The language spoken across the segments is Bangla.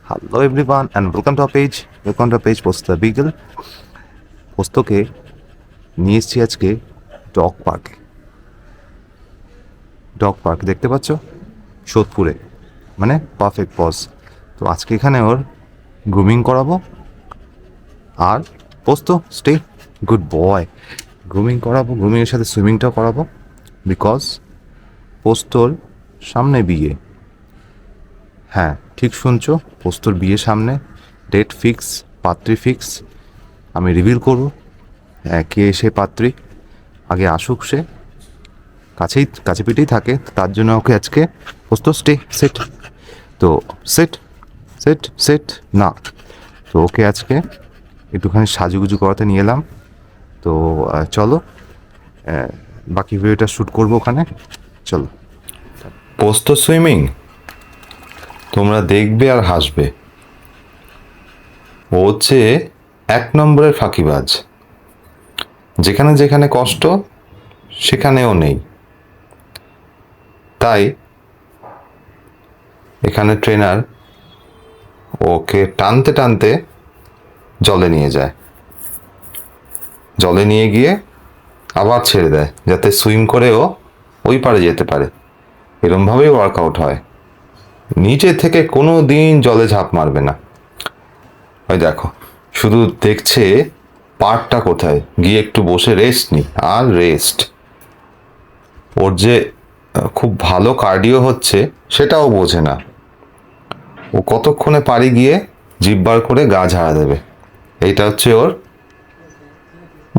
Hello everyone and welcome to our page. Welcome to our page Posto the Beagle. পোস্তকে নিয়ে এসেছি আজকে ডগ পার্ক দেখতে পাচ্ছ সোদপুরে, মানে পারফেক্ট পজ। তো আজকে এখানে ওর গ্রুমিং করাবো আর পোস্ত স্টে গুড বয়। গ্রুমিং করাবো, গ্রুমিংয়ের সাথে সুইমিংটাও করাবো বিকজ পোস্তর সামনে বিয়ে। হ্যাঁ ঠিক শুনছো, পোস্তর বিয়ে সামনে, ডেট ফিক্স, পাত্রী ফিক্স। আমি রিভিল করব কে সে পাত্রী, আগে আসুক সে, কাছে পিঠেই থাকে, তার জন্য ওকে আজকে পোস্ত স্টে সেট। তো সেট সেট সেট না, তো ওকে আজকে একটুখানি সাজুগুজু করাতে নিয়ে এলাম। তো চলো বাকি ভিডিওটা শ্যুট করবো ওখানে, চলো। পোস্ত সুইমিং তোমরা দেখবে আর হাসবে। ও হচ্ছে 1 নম্বরের ফাঁকিবাজ। যেখানে যেখানে কষ্ট সেখানেও নেই। তাই এখানে ট্রেনার ওকে টানতে টানতে জলে নিয়ে যায়, জলে নিয়ে গিয়ে আবার ছেড়ে দেয় যাতে সুইম করে ও ওই পারে যেতে পারে। এরমভাবেই ওয়ার্কআউট হয়। নিচে থেকে কোনো দিন জলে ঝাঁপ মারবে না। ওই দেখো, শুধু দেখছে পাড়টা কোথায়, গিয়ে একটু বসে রেস্ট নি, আর রেস্ট। ওর যে খুব ভালো কার্ডিও হচ্ছে সেটাও বোঝে না। ও কতক্ষণে পাড়ি গিয়ে জিভ বার করে গা ঝাড়া দেবে, এইটা হচ্ছে ওর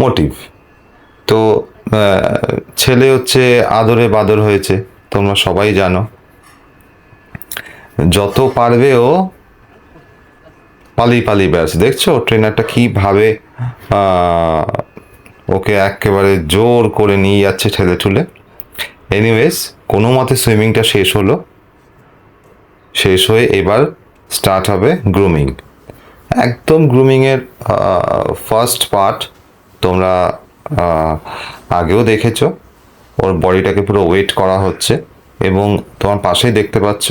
মোটিভ। তো ছেলে হচ্ছে আদরে বাদর হয়েছে, তোমরা সবাই জানো। যত পারবে ও পালিয়ে পালিয়ে বেড়াচ্ছে। দেখছো ট্রেনারটা কিভাবে ওকে একেবারে জোর করে নিয়ে যাচ্ছে ঠেলে ঠুলে। এনিওয়েজ, কোনো মতে সুইমিংটা শেষ হলো। শেষ হয়ে এবার স্টার্ট হবে গ্রুমিং। একদম গ্রুমিংয়ের ফার্স্ট পার্ট তোমরা আগেও দেখেছো। ওর বডিটাকে পুরো ওয়েট করা হচ্ছে এবং তোমার পাশেই দেখতে পাচ্ছ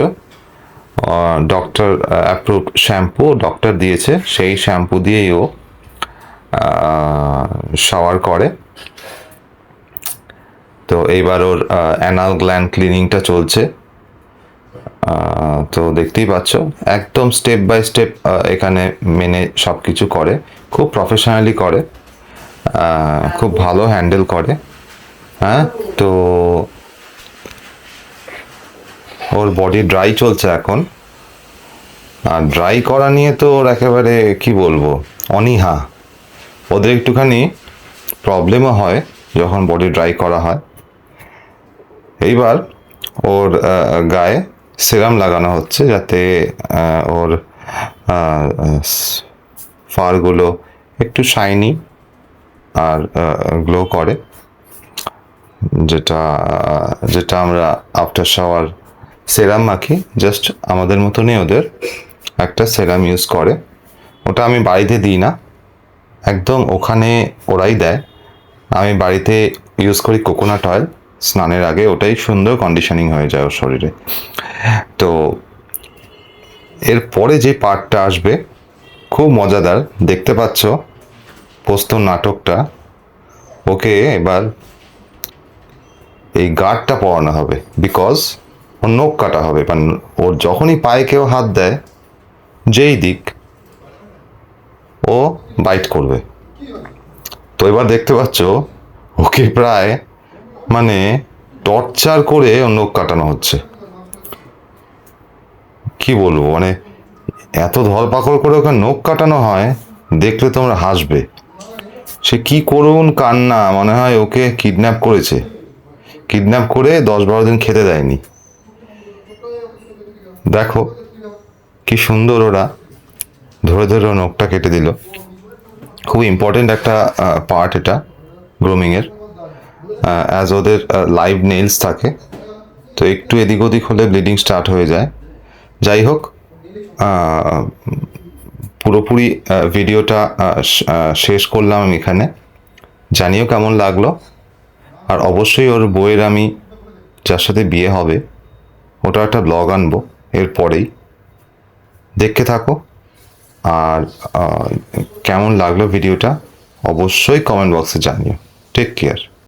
ডক্টর অ্যাপ্রুভ শ্যাম্পু ডক্টর দিয়েছে, সেই শ্যাম্পু দিয়েই ও শাওয়ার করে। তো এইবার ওর অ্যানাল গ্ল্যান্ড ক্লিনিংটা চলছে। তো দেখতেই পাচ্ছ একদম স্টেপ বাই স্টেপ এখানে মেনে সব কিছু করে, খুব প্রফেশনালি করে, খুব ভালো হ্যান্ডেল করে। হ্যাঁ, তো ওর বডি ড্রাই চলছে এখন। আর ড্রাই করা নিয়ে তো ওর একেবারে কি বলবো, অনীহা। ওদের একটুখানি প্রবলেমও হয় যখন বডি ড্রাই করা হয়। এইবার ওর গায়ে সিরাম লাগানো হচ্ছে যাতে ওর ফারগুলো একটু শাইনি আর গ্লো করে, যেটা যেটা আমরা আফটার শাওয়ার সেরাম মাখি, জাস্ট আমাদের মতনই ওদের একটা সেরাম ইউজ করে। ওটা আমি বাড়িতে দিই না, একদম ওখানে ওরাই দেয়। আমি বাড়িতে ইউজ করি কোকোনাট অয়েল স্নানের আগে, ওটাই সুন্দর কন্ডিশনিং হয়ে যায় ওর শরীরে। তো এরপরে যে পার্টটা আসবে খুব মজাদার, দেখতে পাচ্ছ পোস্তর নাটকটা। ওকে এবার এই গার্ডটা পরানো হবে বিকজ ওর নখ কাটা হবে। মানে ওর যখনই পায়ে কেউ হাত দেয়, যেই দিক, ও বাইট করবে। তো এবার দেখতে পাচ্ছ ওকে প্রায় মানে টর্চার করে ওর নখ কাটানো হচ্ছে। কি বলবো, মানে এত ধরপাকড় করে ওকে নখ কাটানো হয়, দেখলে তোমরা হাসবে। সে কি করুন কান্না, মনে হয় ওকে কিডন্যাপ করেছে, কিডন্যাপ করে 10-12 দিন খেতে দেয়নি। দেখো কি সুন্দর ওরা ধরে ধরে নখটা কেটে দিল। খুব ইম্পর্টেন্ট একটা পার্ট এটা গ্রুমিংয়ের, অ্যাজ ওদের লাইভ নেলস থাকে, তো একটু এদিক ওদিক হলে ব্লিডিং স্টার্ট হয়ে যায়। যাই হোক, পুরোপুরি ভিডিওটা শেষ করলাম আমি এখানে। জানিও কেমন লাগলো। আর অবশ্যই ওর বইয়ের, আমি যার সাথে বিয়ে হবে ওটা একটা ব্লগ আনবো এরপরেই, দেখতে থাকো। আর কেমন লাগলো ভিডিওটা অবশ্যই কমেন্ট বক্সে জানিও। Take care.